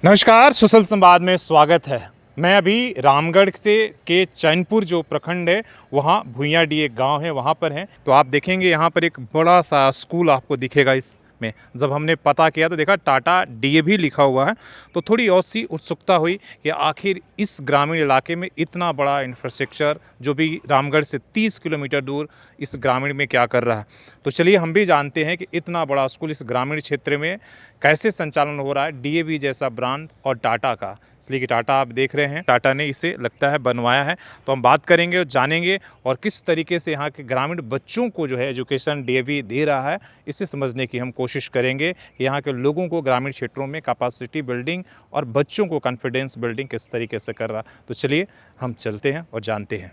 नमस्कार, सुशल संवाद में स्वागत है। मैं अभी रामगढ़ से के चैनपुर जो प्रखंड है वहाँ भुइयाडीह एक गांव है वहाँ पर हैं। तो आप देखेंगे यहाँ पर एक बड़ा सा स्कूल आपको दिखेगा। इसमें जब हमने पता किया तो देखा टाटा डीएवी लिखा हुआ है। तो थोड़ी और सी उत्सुकता हुई कि आखिर इस ग्रामीण इलाके में इतना बड़ा इंफ्रास्ट्रक्चर जो भी रामगढ़ से 30 किलोमीटर दूर इस ग्रामीण में क्या कर रहा है। तो चलिए हम भी जानते हैं कि इतना बड़ा स्कूल इस ग्रामीण क्षेत्र में कैसे संचालन हो रहा है, डीएवी जैसा ब्रांड और टाटा का। इसलिए कि टाटा आप देख रहे हैं, टाटा ने इसे लगता है बनवाया है। तो हम बात करेंगे और जानेंगे और किस तरीके से यहाँ के ग्रामीण बच्चों को जो है एजुकेशन डीएवी दे रहा है, इसे समझने की हम कोशिश करेंगे कि यहाँ के लोगों को ग्रामीण क्षेत्रों में कैपेसिटी बिल्डिंग और बच्चों को कॉन्फिडेंस बिल्डिंग किस तरीके से कर रहा है। तो चलिए हम चलते हैं और जानते हैं।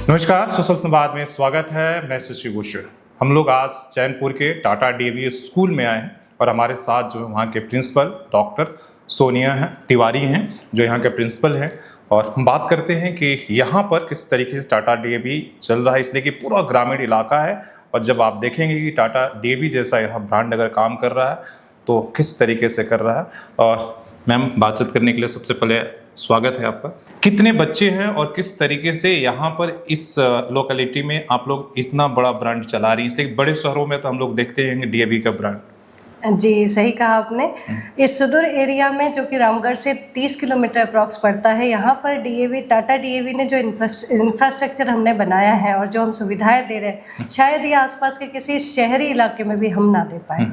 नमस्कार, सुशल संवाद में स्वागत है। मैं शशि भूषण। हम लोग आज चैनपुर के टाटा डीएवी स्कूल में आए हैं और हमारे साथ जो वहाँ के प्रिंसिपल डॉक्टर सोनिया तिवारी हैं, जो यहाँ के प्रिंसिपल हैं। और हम बात करते हैं कि यहाँ पर किस तरीके से टाटा डीएवी चल रहा है, इसलिए कि पूरा ग्रामीण इलाका है। और जब आप देखेंगे कि टाटा डीएवी जैसा यहाँ ब्रांड अगर काम कर रहा है तो किस तरीके से कर रहा है। और मैम, बातचीत करने के लिए सबसे पहले स्वागत है आपका। कितने बच्चे हैं और किस तरीके से यहाँ पर इस लोकेलिटी में आप लोग इतना बड़ा ब्रांड चला रही हैं? इसलिए बड़े शहरों में तो हम लोग देखते हैं डीएवी का ब्रांड। जी, सही कहा आपने। इस सुदूर एरिया में जो कि रामगढ़ से 30 किलोमीटर अप्रॉक्स पड़ता है, यहाँ पर डीएवी टाटा डीएवी ने जो इंफ्रास्ट्रक्चर हमने बनाया है और जो हम सुविधाएं दे रहे हैं, शायद ये आसपास के किसी शहरी इलाके में भी हम ना दे पाए।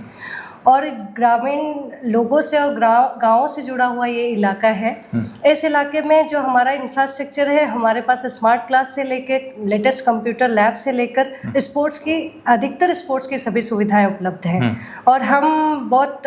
और ग्रामीण लोगों से और गाँवों से जुड़ा हुआ ये इलाका है। इस इलाके में जो हमारा इंफ्रास्ट्रक्चर है, हमारे पास स्मार्ट क्लास से लेकर लेटेस्ट कंप्यूटर लैब से लेकर अधिकतर स्पोर्ट्स की सभी सुविधाएं उपलब्ध हैं। और हम बहुत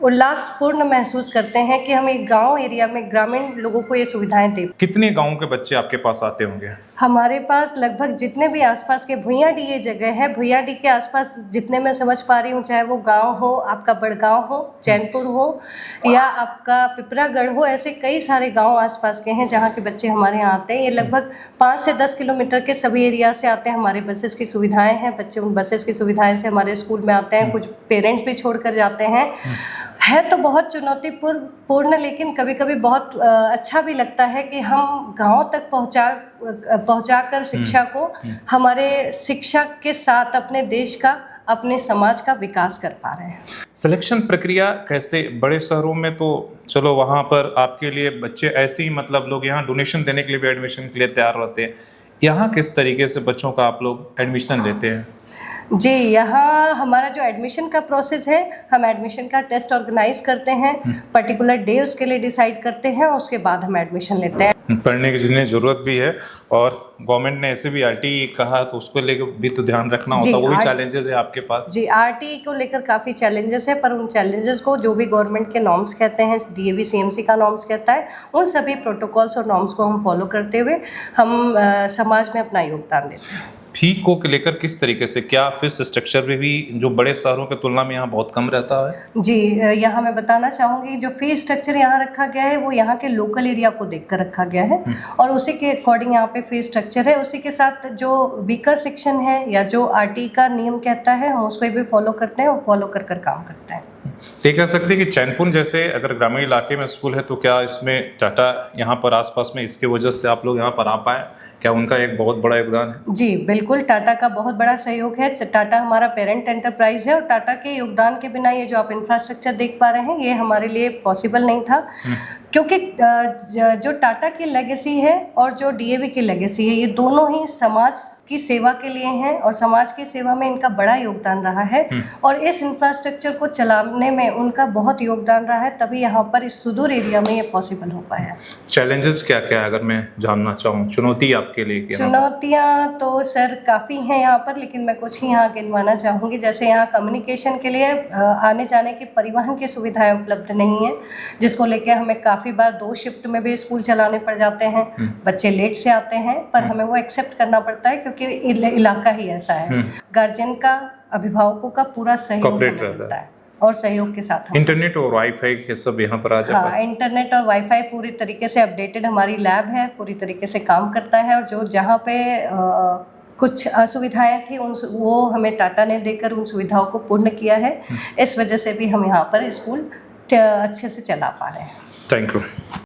उल्लासपूर्ण महसूस करते हैं कि हम एक गांव एरिया में ग्रामीण लोगों को ये सुविधाएं दें। कितने गाँव के बच्चे आपके पास आते होंगे? हमारे पास लगभग जितने भी आसपास के भुइयाडीह ये जगह है, भुइयाडीह के आसपास जितने मैं समझ पा रही हूँ, चाहे वो गांव हो, आपका बड़गांव हो, चैनपुर हो या आपका पिपरागढ़ हो, ऐसे कई सारे गांव आसपास के हैं जहाँ के बच्चे हमारे यहाँ आते हैं। ये लगभग 5 से 10 किलोमीटर के सभी एरिया से आते हैं। हमारे बसेस की सुविधाएं हैं, बच्चे उन बसेस की सुविधाएं से हमारे स्कूल में आते हैं। कुछ पेरेंट्स भी छोड़ कर जाते हैं। है तो बहुत चुनौतीपूर्ण, लेकिन कभी कभी बहुत अच्छा भी लगता है कि हम गांव तक पहुंचाकर शिक्षा को हमारे शिक्षा के साथ अपने देश का, अपने समाज का विकास कर पा रहे हैं। सिलेक्शन प्रक्रिया कैसे? बड़े शहरों में तो चलो वहाँ पर आपके लिए बच्चे ऐसे ही मतलब लोग यहाँ डोनेशन देने के लिए भी एडमिशन के लिए तैयार रहते हैं। यहाँ किस तरीके से बच्चों का आप लोग एडमिशन लेते हैं? जी, यहाँ हमारा जो एडमिशन का प्रोसेस है, हम एडमिशन का टेस्ट ऑर्गेनाइज करते हैं, पर्टिकुलर डे उसके लिए डिसाइड करते हैं और उसके बाद हम एडमिशन लेते हैं। पढ़ने की जिन्हें ज़रूरत भी है और गवर्नमेंट ने ऐसे भी आरटीई कहा तो उसको लेकर भी तो ध्यान रखना होता है। वही चैलेंजेस है आपके पास? जी, आरटीई को लेकर काफ़ी चैलेंजेस है, पर उन चैलेंजेस को जो भी गवर्नमेंट के नॉर्म्स कहते हैं, डीएवी सीएमसी का नॉर्म्स कहता है, उन सभी प्रोटोकॉल्स और नॉर्म्स को हम फॉलो करते हुए हम समाज में अपना योगदान देते हैं। फी को लेकर किस तरीके से, क्या फीस स्ट्रक्चर में भी जो बड़े शहरों की तुलना में यहाँ बहुत कम रहता है? जी, यहाँ मैं बताना चाहूँगी, जो फी स्ट्रक्चर यहाँ रखा गया है वो यहाँ के लोकल एरिया को देखकर रखा गया है और उसी के अकॉर्डिंग यहाँ पे फी स्ट्रक्चर है। उसी के साथ जो वीकर सेक्शन है या जो आरटीई का नियम कहता है, हम उसको भी फॉलो करते हैं और फॉलो कर काम करते हैं। ये कह सकते हैं कि चैनपुर जैसे अगर ग्रामीण इलाके में स्कूल है तो क्या इसमें टाटा यहाँ पर आसपास में इसके वजह से आप लोग यहाँ पर आ पाए? क्या उनका एक बहुत बड़ा योगदान है? जी बिल्कुल, टाटा का बहुत बड़ा सहयोग है। टाटा हमारा पेरेंट एंटरप्राइज है और टाटा के योगदान के बिना ये जो आप इंफ्रास्ट्रक्चर देख पा रहे हैं, ये हमारे लिए पॉसिबल नहीं था। क्योंकि जो टाटा की लेगेसी है और जो डीएवी की लेगेसी है, ये दोनों ही समाज की सेवा के लिए हैं और समाज की सेवा में इनका बड़ा योगदान रहा है और इस इंफ्रास्ट्रक्चर को चलाने में उनका बहुत योगदान रहा है, तभी यहाँ पर इस सुदूर एरिया में ये पॉसिबल हो पाया। चैलेंजेस क्या क्या है अगर मैं जानना चाहूँ, चुनौती आपके लिए क्या? चुनौतियाँ तो सर काफ़ी हैं यहाँ पर, लेकिन मैं कुछ ही यहाँ गिनवाना चाहूँगी। जैसे यहाँ कम्युनिकेशन के लिए आने जाने की परिवहन की सुविधाएं उपलब्ध नहीं है, जिसको लेकर हमें काफ़ी बार 2 शिफ्ट में भी स्कूल चलाने पड़ जाते हैं। बच्चे लेट से आते हैं, पर हमें वो एक्सेप्ट करना पड़ता है क्योंकि इलाका ही ऐसा है। गार्जियन का, अभिभावकों का पूरा सहयोग मिलता है। और सहयोग के साथ हम इंटरनेट और वाईफाई के सब यहाँ पर आ जाता हाँ, इंटरनेट और वाईफाई पूरी तरीके से अपडेटेड हमारी लैब है, पूरी तरीके से काम करता है। और जो जहाँ पे कुछ असुविधाएं थी वो हमें टाटा ने देकर उन सुविधाओं को पूर्ण किया है। इस वजह से भी हम यहाँ पर स्कूल अच्छे से चला पा रहे हैं। Thank you.